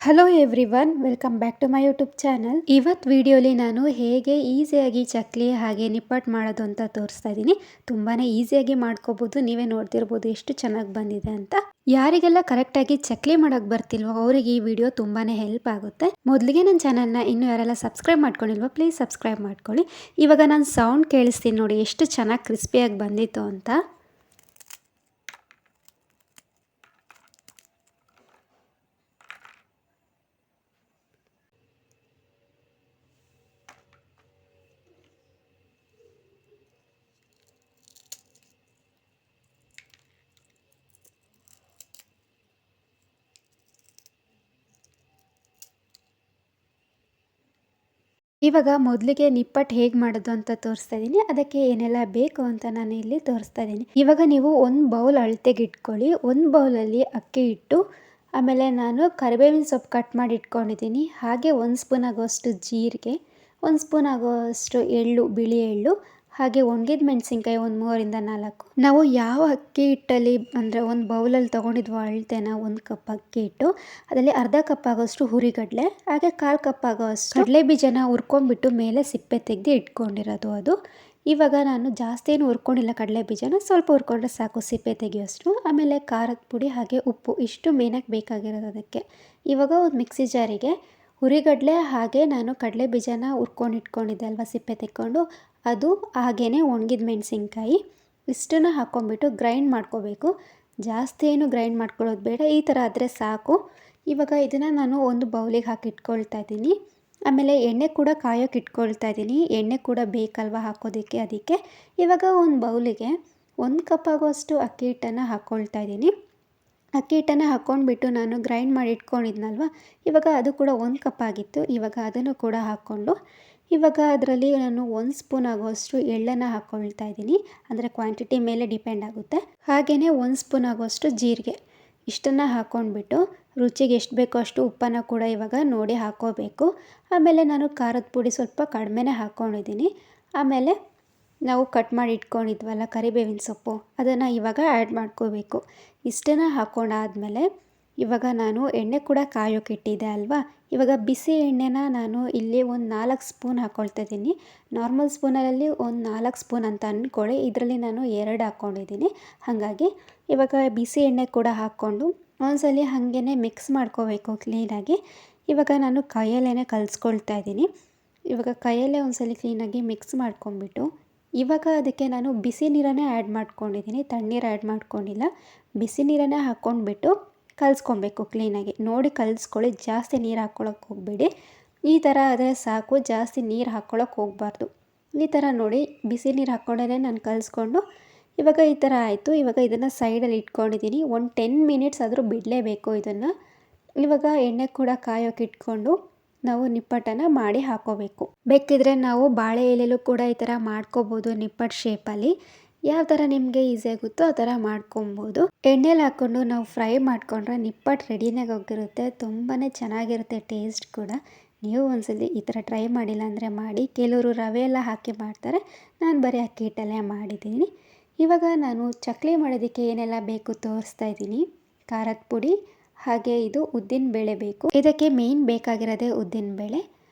Hello everyone, welcome back to my YouTube channel. ಇವತ್ತು ವಿಡಿಯೋಲಿ ನಾನು ಹೇಗೆ ಈಸಿಯಾಗಿ ಚಕ್ಲಿ ಹಾಗೆ ನಿಪ್ಪಟ್ಟು ಮಾಡೋದು ಅಂತ ತೋರಿಸ್ತಾ ಇದ್ದೀನಿ. ತುಂಬಾ ಈಸಿಯಾಗಿ ಮಾಡ್ಕೋಬೋದು. ನೀವೇ ನೋಡ್ತಿರ್ಬೋದು ಎಷ್ಟು ಚೆನ್ನಾಗಿ ಬಂದಿದೆ ಅಂತ. ಯಾರಿಗೆಲ್ಲ ಕರೆಕ್ಟಾಗಿ ಚಕ್ಲಿ ಮಾಡೋಕ್ಕೆ ಬರ್ತಿಲ್ವೋ ಅವರಿಗೆ ಈ ವಿಡಿಯೋ ತುಂಬಾ ಹೆಲ್ಪ್ ಆಗುತ್ತೆ. ಮೊದಲಿಗೆ ನನ್ನ ಚಾನಲ್ನ ಇನ್ನೂ ಯಾರೆಲ್ಲ ಸಬ್ಸ್ಕ್ರೈಬ್ ಮಾಡ್ಕೊಂಡಿಲ್ವೋ ಪ್ಲೀಸ್ ಸಬ್ಸ್ಕ್ರೈಬ್ ಮಾಡ್ಕೊಳ್ಳಿ. ಇವಾಗ ನಾನು ಸೌಂಡ್ ಕೇಳಿಸ್ತೀನಿ ನೋಡಿ, ಎಷ್ಟು ಚೆನ್ನಾಗಿ ಕ್ರಿಸ್ಪಿಯಾಗಿ ಬಂದಿತ್ತು ಅಂತ. ಇವಾಗ ಮೊದಲಿಗೆ ನಿಪ್ಪಟ್ಟು ಹೇಗೆ ಮಾಡೋದು ಅಂತ ತೋರಿಸ್ತಾ ಇದ್ದೀನಿ. ಅದಕ್ಕೆ ಏನೆಲ್ಲ ಬೇಕು ಅಂತ ನಾನು ಇಲ್ಲಿ ತೋರಿಸ್ತಾ ಇದ್ದೀನಿ. ಇವಾಗ ನೀವು ಒಂದು ಬೌಲ್ ಅಳತೆಗೆ ಇಟ್ಕೊಳ್ಳಿ. ಒಂದು ಬೌಲಲ್ಲಿ ಅಕ್ಕಿ ಹಿಟ್ಟು, ಆಮೇಲೆ ನಾನು ಕರಿಬೇವಿನ ಸೊಪ್ಪು ಕಟ್ ಮಾಡಿ ಇಟ್ಕೊಂಡಿದ್ದೀನಿ. ಹಾಗೆ 1 ಸ್ಪೂನ್ ಆಗೋಷ್ಟು ಜೀರಿಗೆ, 1 ಸ್ಪೂನ್ ಆಗೋಷ್ಟು ಎಳ್ಳು, ಬಿಳಿ ಎಳ್ಳು, ಹಾಗೆ ಒಣಗಿದ ಮೆಣಸಿನ್ಕಾಯಿ ಒಂದು 3ರಿಂದ 4. ನಾವು ಯಾವ ಅಕ್ಕಿ ಹಿಟ್ಟಲ್ಲಿ ಅಂದರೆ ಒಂದು ಬೌಲಲ್ಲಿ ತೊಗೊಂಡಿದ್ವು ಅಳತೆನ 1 ಕಪ್ ಅಕ್ಕಿ ಹಿಟ್ಟು, ಅದರಲ್ಲಿ ಅರ್ಧ ಕಪ್ ಆಗೋಷ್ಟು ಹುರಿಗಡಲೆ, ಹಾಗೆ 1/4 ಕಪ್ ಆಗೋಷ್ಟು ಕಡಲೆ ಬೀಜನ ಹುರ್ಕೊಂಡ್ಬಿಟ್ಟು ಮೇಲೆ ಸಿಪ್ಪೆ ತೆಗೆದು ಇಟ್ಕೊಂಡಿರೋದು ಅದು. ಇವಾಗ ನಾನು ಜಾಸ್ತಿ ಏನು ಹುರ್ಕೊಂಡಿಲ್ಲ ಕಡಲೆ ಬೀಜನ, ಸ್ವಲ್ಪ ಹುರ್ಕೊಂಡ್ರೆ ಸಾಕು ಸಿಪ್ಪೆ ತೆಗೆಯೋಷ್ಟು. ಆಮೇಲೆ ಖಾರದ ಪುಡಿ ಹಾಗೆ ಉಪ್ಪು, ಇಷ್ಟು ಮೇನಾಗಿ ಬೇಕಾಗಿರೋದು ಅದಕ್ಕೆ. ಇವಾಗ ಒಂದು ಮಿಕ್ಸಿ ಜಾರಿಗೆ ಹುರಿಗಡಲೆ ಹಾಗೆ ನಾನು ಕಡಲೆ ಬೀಜನ ಹುರ್ಕೊಂಡು ಇಟ್ಕೊಂಡಿದ್ದೆ ಅಲ್ವಾ ಸಿಪ್ಪೆ ತೆಕ್ಕೊಂಡು, ಅದು ಹಾಗೆಯೇ ಒಣಗಿದ ಮೆಣಸಿನ್ಕಾಯಿ ಇಷ್ಟನ್ನು ಹಾಕ್ಕೊಂಬಿಟ್ಟು ಗ್ರೈಂಡ್ ಮಾಡ್ಕೋಬೇಕು. ಜಾಸ್ತಿ ಏನು ಗ್ರೈಂಡ್ ಮಾಡ್ಕೊಳ್ಳೋದು ಬೇಡ, ಈ ಥರ ಆದರೆ ಸಾಕು. ಇವಾಗ ಇದನ್ನು ನಾನು ಒಂದು ಬೌಲಿಗೆ ಹಾಕಿ ಇಟ್ಕೊಳ್ತಾ ಇದ್ದೀನಿ. ಆಮೇಲೆ ಎಣ್ಣೆ ಕೂಡ ಕಾಯೋಕೆ ಇಟ್ಕೊಳ್ತಾ ಇದ್ದೀನಿ. ಎಣ್ಣೆ ಕೂಡ ಬೇಕಲ್ವ ಹಾಕೋದಕ್ಕೆ, ಅದಕ್ಕೆ ಇವಾಗ ಒಂದು ಬೌಲಿಗೆ 1 ಕಪ್ ಆಗೋಷ್ಟು ಅಕ್ಕಿ ಹಿಟ್ಟನ್ನು ಹಾಕ್ಕೊಳ್ತಾ ಇದ್ದೀನಿ. ಅಕ್ಕಿ ಹಿಟ್ಟನ್ನು ಹಾಕ್ಕೊಂಡ್ಬಿಟ್ಟು ನಾನು ಗ್ರೈಂಡ್ ಮಾಡಿ ಇಟ್ಕೊಂಡಿದ್ನಲ್ವ, ಇವಾಗ ಅದು ಕೂಡ 1 ಕಪ್ ಆಗಿತ್ತು. ಇವಾಗ ಅದನ್ನು ಕೂಡ ಹಾಕ್ಕೊಂಡು ಇವಾಗ ಅದರಲ್ಲಿ ನಾನು 1 ಸ್ಪೂನ್ ಆಗೋಷ್ಟು ಎಳ್ಳನ್ನು ಹಾಕ್ಕೊಳ್ತಾ ಇದ್ದೀನಿ. ಅಂದರೆ ಕ್ವಾಂಟಿಟಿ ಮೇಲೆ ಡಿಪೆಂಡ್ ಆಗುತ್ತೆ. ಹಾಗೆಯೇ 1 ಸ್ಪೂನ್ ಆಗೋಷ್ಟು ಜೀರಿಗೆ, ಇಷ್ಟನ್ನು ಹಾಕ್ಕೊಂಡ್ಬಿಟ್ಟು ರುಚಿಗೆ ಎಷ್ಟು ಬೇಕೋ ಅಷ್ಟು ಉಪ್ಪನ್ನು ಕೂಡ ಇವಾಗ ನೋಡಿ ಹಾಕ್ಕೋಬೇಕು. ಆಮೇಲೆ ನಾನು ಖಾರದ ಪುಡಿ ಸ್ವಲ್ಪ ಕಡಿಮೆನೇ ಹಾಕ್ಕೊಂಡಿದ್ದೀನಿ. ಆಮೇಲೆ ನಾವು ಕಟ್ ಮಾಡಿ ಇಟ್ಕೊಂಡಿದ್ವಲ್ಲ ಕರಿಬೇವಿನ ಸೊಪ್ಪು, ಅದನ್ನು ಇವಾಗ ಆ್ಯಡ್ ಮಾಡ್ಕೋಬೇಕು. ಇಷ್ಟನ್ನು ಹಾಕ್ಕೊಂಡಾದ್ಮೇಲೆ ಇವಾಗ ನಾನು ಎಣ್ಣೆ ಕೂಡ ಕಾಯೋಕೆ ಇಟ್ಟಿದ್ದೆ ಅಲ್ವಾ, ಇವಾಗ ಬಿಸಿ ಎಣ್ಣೆನ ನಾನು ಇಲ್ಲಿ ಒಂದು 4 ಸ್ಪೂನ್ ಹಾಕ್ಕೊಳ್ತಾ ಇದ್ದೀನಿ. ನಾರ್ಮಲ್ ಸ್ಪೂನಲ್ಲಿ ಒಂದು 4 ಸ್ಪೂನ್ ಅಂತ ಅಂದ್ಕೊಳ್ಳಿ, ಇದರಲ್ಲಿ ನಾನು 2 ಹಾಕ್ಕೊಂಡಿದ್ದೀನಿ. ಹಾಗಾಗಿ ಇವಾಗ ಬಿಸಿ ಎಣ್ಣೆ ಕೂಡ ಹಾಕ್ಕೊಂಡು ಒಂದ್ಸಲಿ ಹಾಗೇ ಮಿಕ್ಸ್ ಮಾಡ್ಕೋಬೇಕು ಕ್ಲೀನಾಗಿ. ಇವಾಗ ನಾನು ಕೈಯಲ್ಲೇ ಕಲಿಸ್ಕೊಳ್ತಾ ಇದ್ದೀನಿ. ಇವಾಗ ಕೈಯಲ್ಲೇ ಒಂದ್ಸಲಿ ಕ್ಲೀನಾಗಿ ಮಿಕ್ಸ್ ಮಾಡ್ಕೊಂಬಿಟ್ಟು ಇವಾಗ ಅದಕ್ಕೆ ನಾನು ಬಿಸಿ ನೀರನ್ನೇ ಆ್ಯಡ್ ಮಾಡ್ಕೊಂಡಿದ್ದೀನಿ, ತಣ್ಣೀರು ಆ್ಯಡ್ ಮಾಡ್ಕೊಂಡಿಲ್ಲ. ಬಿಸಿ ನೀರನ್ನೇ ಹಾಕ್ಕೊಂಡ್ಬಿಟ್ಟು ಕಲಿಸ್ಕೊಬೇಕು ಕ್ಲೀನಾಗಿ. ನೋಡಿ ಕಲಿಸ್ಕೊಳ್ಳಿ, ಜಾಸ್ತಿ ನೀರು ಹಾಕ್ಕೊಳಕ್ಕೆ ಹೋಗಬೇಡಿ. ಈ ಥರ ಆದರೆ ಸಾಕು, ಜಾಸ್ತಿ ನೀರು ಹಾಕ್ಕೊಳಕ್ಕೆ ಹೋಗಬಾರ್ದು. ಈ ಥರ ನೋಡಿ ಬಿಸಿ ನೀರು ಹಾಕ್ಕೊಂಡೇ ನಾನು ಕಲಿಸ್ಕೊಂಡು ಇವಾಗ ಈ ಥರ ಆಯಿತು. ಇವಾಗ ಇದನ್ನು ಸೈಡಲ್ಲಿ ಇಟ್ಕೊಂಡಿದ್ದೀನಿ. ಒಂದು 10 ಮಿನಿಟ್ಸ್ ಆದರೂ ಬಿಡಲೇಬೇಕು ಇದನ್ನು. ಇವಾಗ ಎಣ್ಣೆ ಕೂಡ ಕಾಯೋಕೆ ಇಟ್ಕೊಂಡು ನಾವು ನಿಪ್ಪಟ್ಟನ್ನು ಮಾಡಿ ಹಾಕ್ಕೋಬೇಕು. ಬೇಕಿದ್ರೆ ನಾವು ಬಾಳೆ ಎಲೆಯಲ್ಲೂ ಕೂಡ ಈ ಥರ ಮಾಡ್ಕೋಬೋದು ನಿಪ್ಪಟ್ಟು ಶೇಪಲ್ಲಿ. ಯಾವ ಥರ ನಿಮಗೆ ಈಸಿ ಆಗುತ್ತೋ ಆ ಥರ ಮಾಡ್ಕೊಬೋದು. ಎಣ್ಣೆಲಿ ಹಾಕ್ಕೊಂಡು ನಾವು ಫ್ರೈ ಮಾಡಿಕೊಂಡ್ರೆ ನಿಪ್ಪಟ್ಟು ರೆಡಿನಾಗಿ ಹೋಗಿರುತ್ತೆ. ತುಂಬಾ ಚೆನ್ನಾಗಿರುತ್ತೆ ಟೇಸ್ಟ್ ಕೂಡ. ನೀವು ಒಂದ್ಸಲಿ ಈ ಥರ ಟ್ರೈ ಮಾಡಿಲ್ಲ ಅಂದರೆ ಮಾಡಿ. ಕೆಲವರು ರವೆ ಎಲ್ಲ ಹಾಕಿ ಮಾಡ್ತಾರೆ, ನಾನು ಬರೀ ಅಕ್ಕಿ ಹಿಟ್ಟಲ್ಲೇ ಮಾಡಿದ್ದೀನಿ. ಇವಾಗ ನಾನು ಚಕ್ಲಿ ಮಾಡೋದಕ್ಕೆ ಏನೆಲ್ಲ ಬೇಕು ತೋರಿಸ್ತಾ ಇದ್ದೀನಿ. ಖಾರದ ಪುಡಿ ಹಾಗೆ ಇದು ಉದ್ದಿನಬೇಳೆ ಬೇಕು. ಇದಕ್ಕೆ ಮೇನ್ ಬೇಕಾಗಿರೋದೇ ಉದ್ದಿನಬೇಳೆ.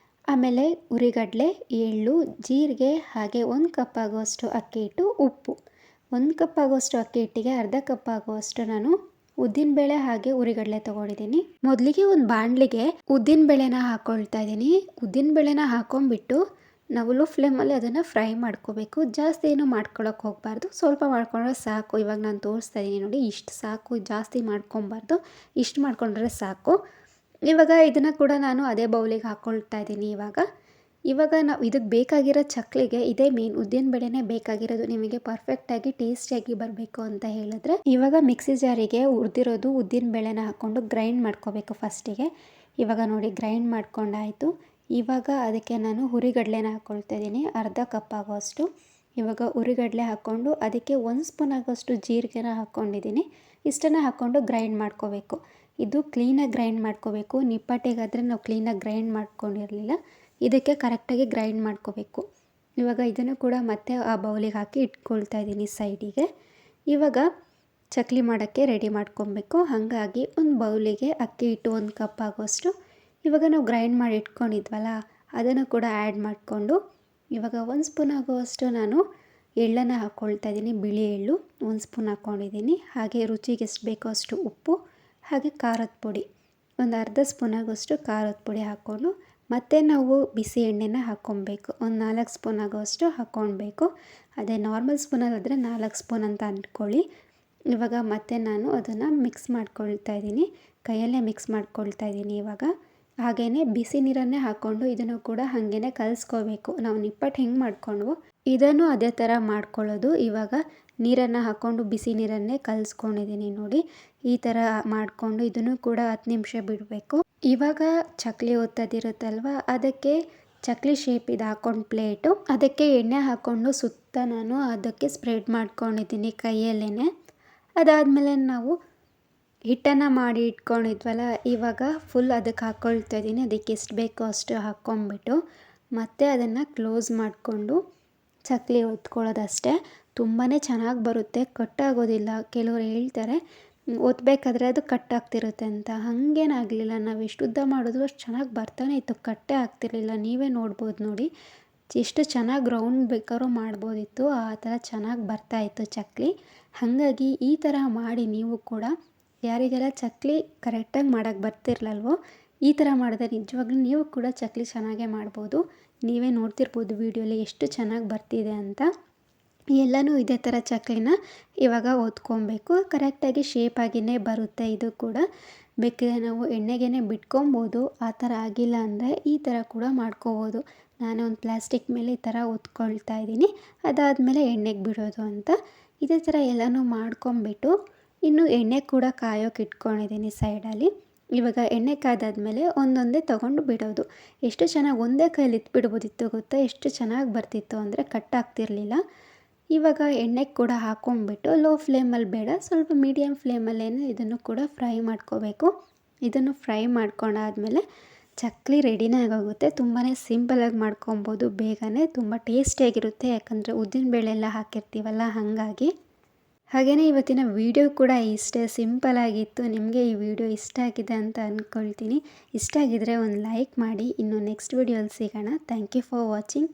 ಆಮೇಲೆ ಹುರಿಗಡಲೆ, ಎಳ್ಳು, ಜೀರಿಗೆ, ಹಾಗೆ 1 ಕಪ್ ಆಗುವಷ್ಟು ಅಕ್ಕಿ ಹಿಟ್ಟು, ಉಪ್ಪು. 1 ಕಪ್ ಆಗುವಷ್ಟು ಅಕ್ಕಿ ಹಿಟ್ಟಿಗೆ ಅರ್ಧ ಕಪ್ ಆಗುವಷ್ಟು ನಾನು ಉದ್ದಿನಬೇಳೆ ಹಾಗೆ ಹುರಿಗಡಲೆ ತೊಗೊಂಡಿದ್ದೀನಿ. ಮೊದಲಿಗೆ ಒಂದು ಬಾಣಲಿಗೆ ಉದ್ದಿನಬೇಳೆನ ಹಾಕ್ಕೊಳ್ತಾ ಇದ್ದೀನಿ. ಉದ್ದಿನಬೇಳೆನ ಹಾಕ್ಕೊಂಬಿಟ್ಟು ನಾವು ಲೋ ಫ್ಲೇಮಲ್ಲಿ ಅದನ್ನು ಫ್ರೈ ಮಾಡ್ಕೋಬೇಕು. ಜಾಸ್ತಿ ಏನು ಮಾಡ್ಕೊಳ್ಳೋಕೆ ಹೋಗಬಾರ್ದು, ಸ್ವಲ್ಪ ಮಾಡ್ಕೊಂಡ್ರೆ ಸಾಕು. ಇವಾಗ ನಾನು ತೋರಿಸ್ತಾ ಇದ್ದೀನಿ ನೋಡಿ, ಇಷ್ಟು ಸಾಕು, ಜಾಸ್ತಿ ಮಾಡ್ಕೊಬಾರ್ದು, ಇಷ್ಟು ಮಾಡ್ಕೊಂಡ್ರೆ ಸಾಕು. ಇವಾಗ ಇದನ್ನು ಕೂಡ ನಾನು ಅದೇ ಬೌಲಿಗೆ ಹಾಕ್ಕೊಳ್ತಾ ಇದ್ದೀನಿ. ಇವಾಗ ನಾವು ಇದಕ್ಕೆ ಬೇಕಾಗಿರೋ ಚಕ್ಲಿಗೆ ಇದೇ ಮೇನ್, ಉದ್ದಿನಬೇಳೆನೇ ಬೇಕಾಗಿರೋದು. ನಿಮಗೆ ಪರ್ಫೆಕ್ಟಾಗಿ ಟೇಸ್ಟಿಯಾಗಿ ಬರಬೇಕು ಅಂತ ಹೇಳಿದ್ರೆ ಇವಾಗ ಮಿಕ್ಸಿ ಜಾರಿಗೆ ಹುರಿದಿರೋದು ಉದ್ದಿನಬೇಳೆನ ಹಾಕ್ಕೊಂಡು ಗ್ರೈಂಡ್ ಮಾಡ್ಕೋಬೇಕು ಫಸ್ಟಿಗೆ. ಇವಾಗ ನೋಡಿ ಗ್ರೈಂಡ್ ಮಾಡ್ಕೊಂಡಾಯಿತು. ಇವಾಗ ಅದಕ್ಕೆ ನಾನು ಹುರಿಗಡಲೆನ ಹಾಕ್ಕೊಳ್ತಾ ಇದ್ದೀನಿ, ಅರ್ಧ ಕಪ್ ಆಗೋಷ್ಟು. ಇವಾಗ ಹುರಿಗಡಲೆ ಹಾಕ್ಕೊಂಡು ಅದಕ್ಕೆ 1 ಸ್ಪೂನ್ ಆಗೋಷ್ಟು ಜೀರಿಗೆನ ಹಾಕ್ಕೊಂಡಿದ್ದೀನಿ. ಇಷ್ಟನ್ನು ಹಾಕ್ಕೊಂಡು ಗ್ರೈಂಡ್ ಮಾಡ್ಕೋಬೇಕು. ಇದು ಕ್ಲೀನಾಗಿ ಗ್ರೈಂಡ್ ಮಾಡ್ಕೋಬೇಕು. ನಿಪ್ಪಟ್ಟಿಗಾದರೆ ನಾವು ಕ್ಲೀನಾಗಿ ಗ್ರೈಂಡ್ ಮಾಡ್ಕೊಂಡಿರಲಿಲ್ಲ, ಇದಕ್ಕೆ ಕರೆಕ್ಟಾಗಿ ಗ್ರೈಂಡ್ ಮಾಡ್ಕೋಬೇಕು. ಇವಾಗ ಇದನ್ನು ಕೂಡ ಮತ್ತೆ ಆ ಬೌಲಿಗೆ ಹಾಕಿ ಇಟ್ಕೊಳ್ತಾ ಇದ್ದೀನಿ ಸೈಡಿಗೆ. ಇವಾಗ ಚಕ್ಲಿ ಮಾಡೋಕ್ಕೆ ರೆಡಿ ಮಾಡ್ಕೊಬೇಕು. ಹಾಗಾಗಿ ಒಂದು ಬೌಲಿಗೆ ಅಕ್ಕಿ ಹಿಟ್ಟು 1 ಕಪ್ ಆಗೋಷ್ಟು ಇವಾಗ ನಾವು ಗ್ರೈಂಡ್ ಮಾಡಿ ಇಟ್ಕೊಂಡಿದ್ವಲ್ಲ ಅದನ್ನು ಕೂಡ ಆ್ಯಡ್ ಮಾಡಿಕೊಂಡು ಇವಾಗ 1 ಸ್ಪೂನ್ ಆಗುವಷ್ಟು ನಾನು ಎಳ್ಳನ್ನು ಹಾಕ್ಕೊಳ್ತಾ ಇದ್ದೀನಿ. ಬಿಳಿ ಎಳ್ಳು 1 ಸ್ಪೂನ್ ಹಾಕ್ಕೊಂಡಿದ್ದೀನಿ. ಹಾಗೆ ರುಚಿಗೆ ಎಷ್ಟು ಬೇಕೋ ಅಷ್ಟು ಉಪ್ಪು, ಹಾಗೆ ಖಾರದ ಪುಡಿ ಒಂದು ಅರ್ಧ ಸ್ಪೂನ್ ಆಗೋಷ್ಟು ಖಾರದ ಪುಡಿ ಹಾಕ್ಕೊಂಡು ಮತ್ತು ನಾವು ಬಿಸಿ ಎಣ್ಣೆನ ಹಾಕ್ಕೊಬೇಕು. ಒಂದು 4 ಸ್ಪೂನ್ ಆಗೋಷ್ಟು ಹಾಕ್ಕೊಳ್ಬೇಕು. ಅದೇ ನಾರ್ಮಲ್ ಸ್ಪೂನಲ್ಲಾದರೆ 4 ಸ್ಪೂನ್ ಅಂತ ಅಂದ್ಕೊಳ್ಳಿ. ಇವಾಗ ಮತ್ತೆ ನಾನು ಅದನ್ನು ಮಿಕ್ಸ್ ಮಾಡ್ಕೊಳ್ತಾ ಇದ್ದೀನಿ. ಕೈಯಲ್ಲೇ ಮಿಕ್ಸ್ ಮಾಡ್ಕೊಳ್ತಾ ಇದ್ದೀನಿ ಇವಾಗ. ಹಾಗೆಯೇ ಬಿಸಿ ನೀರನ್ನೇ ಹಾಕ್ಕೊಂಡು ಇದನ್ನು ಕೂಡ ಹಾಗೇ ಕಲಿಸ್ಕೋಬೇಕು. ನಾವು ನಿಪ್ಪಟ್ಟು ಹೆಂಗೆ ಮಾಡ್ಕೊಂಡ್ವೋ ಇದನ್ನು ಅದೇ ಥರ ಮಾಡ್ಕೊಳ್ಳೋದು. ಇವಾಗ ನೀರನ್ನು ಹಾಕ್ಕೊಂಡು ಬಿಸಿ ನೀರನ್ನೇ ಕಲಿಸ್ಕೊಂಡಿದ್ದೀನಿ ನೋಡಿ. ಈ ಥರ ಮಾಡಿಕೊಂಡು ಇದನ್ನು ಕೂಡ 10 ನಿಮಿಷ ಬಿಡಬೇಕು. ಇವಾಗ ಚಕ್ಲಿ ಒತ್ತೋದಿರುತ್ತಲ್ವ ಅದಕ್ಕೆ ಚಕ್ಲಿ ಶೇಪ್ ಇದು ಹಾಕ್ಕೊಂಡು ಪ್ಲೇಟು ಅದಕ್ಕೆ ಎಣ್ಣೆ ಹಾಕ್ಕೊಂಡು ಸುತ್ತ ನಾನು ಅದಕ್ಕೆ ಸ್ಪ್ರೆಡ್ ಮಾಡ್ಕೊಂಡಿದ್ದೀನಿ ಕೈಯಲ್ಲೇ. ಅದಾದಮೇಲೆ ನಾವು ಹಿಟ್ಟನ್ನು ಮಾಡಿ ಇಟ್ಕೊಂಡಿದ್ವಲ್ಲ ಇವಾಗ ಫುಲ್ ಅದಕ್ಕೆ ಹಾಕ್ಕೊಳ್ತಾ ಇದ್ದೀನಿ. ಅದಕ್ಕೆ ಎಷ್ಟು ಬೇಕೋ ಅಷ್ಟು ಹಾಕ್ಕೊಂಬಿಟ್ಟು ಮತ್ತೆ ಅದನ್ನು ಕ್ಲೋಸ್ ಮಾಡಿಕೊಂಡು ಚಕ್ಲಿ ಒತ್ಕೊಳ್ಳೋದಷ್ಟೇ. ತುಂಬಾ ಚೆನ್ನಾಗಿ ಬರುತ್ತೆ, ಕಟ್ಟಾಗೋದಿಲ್ಲ. ಕೆಲವರು ಹೇಳ್ತಾರೆ ಒತ್ತಬೇಕಾದ್ರೆ ಅದು ಕಟ್ಟಾಗ್ತಿರುತ್ತೆ ಅಂತ. ಹಾಗೇನಾಗಲಿಲ್ಲ, ನಾವು ಎಷ್ಟು ಉದ್ದ ಮಾಡಿದ್ರೂ ಅಷ್ಟು ಚೆನ್ನಾಗಿ ಬರ್ತಾನೆ ಇತ್ತು, ಕಟ್ಟೇ ಆಗ್ತಿರ್ಲಿಲ್ಲ. ನೀವೇ ನೋಡ್ಬೋದು ನೋಡಿ, ಎಷ್ಟು ಚೆನ್ನಾಗಿ ರೌಂಡ್ ಬೇಕಾದ್ರೂ ಮಾಡ್ಬೋದಿತ್ತು, ಆ ಥರ ಚೆನ್ನಾಗಿ ಬರ್ತಾಯಿತ್ತು ಚಕ್ಲಿ. ಹಾಗಾಗಿ ಈ ಥರ ಮಾಡಿ ನೀವು ಕೂಡ ಯಾರಿಗೆಲ್ಲ ಚಕ್ಲಿ ಕರೆಕ್ಟಾಗಿ ಮಾಡೋಕ್ಕೆ ಬರ್ತಿರ್ಲಲ್ವೋ ಈ ಥರ ಮಾಡಿದ್ರೆ ನಿಜವಾಗ್ಲೂ ನೀವು ಕೂಡ ಚಕ್ಲಿ ಚೆನ್ನಾಗೇ ಮಾಡ್ಬೋದು. ನೀವೇ ನೋಡ್ತಿರ್ಬೋದು ವೀಡಿಯೋಲಿ ಎಷ್ಟು ಚೆನ್ನಾಗಿ ಬರ್ತಿದೆ ಅಂತ. ಎಲ್ಲನೂ ಇದೇ ಥರ ಚಕ್ಲಿನ ಇವಾಗ ಒತ್ಕೊಬೇಕು. ಕರೆಕ್ಟಾಗಿ ಶೇಪಾಗಿಯೇ ಬರುತ್ತೆ ಇದು ಕೂಡ. ಬೇಕಿದ್ರೆ ನಾವು ಎಣ್ಣೆಗೇ ಬಿಟ್ಕೊಬೋದು. ಆ ಥರ ಆಗಿಲ್ಲ ಅಂದರೆ ಈ ಥರ ಕೂಡ ಮಾಡ್ಕೋಬೋದು. ನಾನು ಒಂದು ಪ್ಲಾಸ್ಟಿಕ್ ಮೇಲೆ ಈ ಥರ ಒತ್ಕೊಳ್ತಾ ಇದ್ದೀನಿ. ಅದಾದಮೇಲೆ ಎಣ್ಣೆಗೆ ಬಿಡೋದು ಅಂತ. ಇದೇ ಥರ ಎಲ್ಲನೂ ಮಾಡ್ಕೊಂಬಿಟ್ಟು ಇನ್ನು ಎಣ್ಣೆ ಕೂಡ ಕಾಯೋಕೆ ಇಟ್ಕೊಂಡಿದ್ದೀನಿ ಸೈಡಲ್ಲಿ. ಇವಾಗ ಎಣ್ಣೆ ಕಾದಾದ್ಮೇಲೆ ಒಂದೊಂದೇ ತೊಗೊಂಡು ಬಿಡೋದು. ಎಷ್ಟು ಚೆನ್ನಾಗಿ ಒಂದೇ ಕೈಯಲ್ಲಿ ಇಟ್ಬಿಡ್ಬೋದಿತ್ತು ಗೊತ್ತಾ, ಎಷ್ಟು ಚೆನ್ನಾಗಿ ಬರ್ತಿತ್ತು ಅಂದರೆ ಕಟ್ಟಾಗ್ತಿರ್ಲಿಲ್ಲ. ಇವಾಗ ಎಣ್ಣೆಗೆ ಕೂಡ ಹಾಕ್ಕೊಂಬಿಟ್ಟು ಲೋ ಫ್ಲೇಮಲ್ಲಿ ಬೇಡ, ಸ್ವಲ್ಪ ಮೀಡಿಯಮ್ ಫ್ಲೇಮಲ್ಲೇ ಇದನ್ನು ಕೂಡ ಫ್ರೈ ಮಾಡ್ಕೋಬೇಕು. ಇದನ್ನು ಫ್ರೈ ಮಾಡ್ಕೊಂಡಾದ್ಮೇಲೆ ಚಕ್ಲಿ ರೆಡಿನೇ ಆಗೋಗುತ್ತೆ. ತುಂಬಾ ಸಿಂಪಲಾಗಿ ಮಾಡ್ಕೊಬೋದು, ಬೇಗನೆ ತುಂಬ ಟೇಸ್ಟಿಯಾಗಿರುತ್ತೆ. ಯಾಕಂದರೆ ಉದ್ದಿನಬೇಳೆ ಎಲ್ಲ ಹಾಕಿರ್ತೀವಲ್ಲ ಹಾಗಾಗಿ. ಹಾಗೆಯೇ ಇವತ್ತಿನ ವಿಡಿಯೋ ಕೂಡ ಇಷ್ಟೇ ಸಿಂಪಲಾಗಿತ್ತು. ನಿಮಗೆ ಈ ವಿಡಿಯೋ ಇಷ್ಟ ಆಗಿದೆ ಅಂತ ಅಂದ್ಕೊಳ್ತೀನಿ. ಇಷ್ಟ ಆಗಿದರೆ ಒಂದು ಲೈಕ್ ಮಾಡಿ. ಇನ್ನು ನೆಕ್ಸ್ಟ್ ವಿಡಿಯೋಲಿ ಸಿಗೋಣ. Thank you for watching.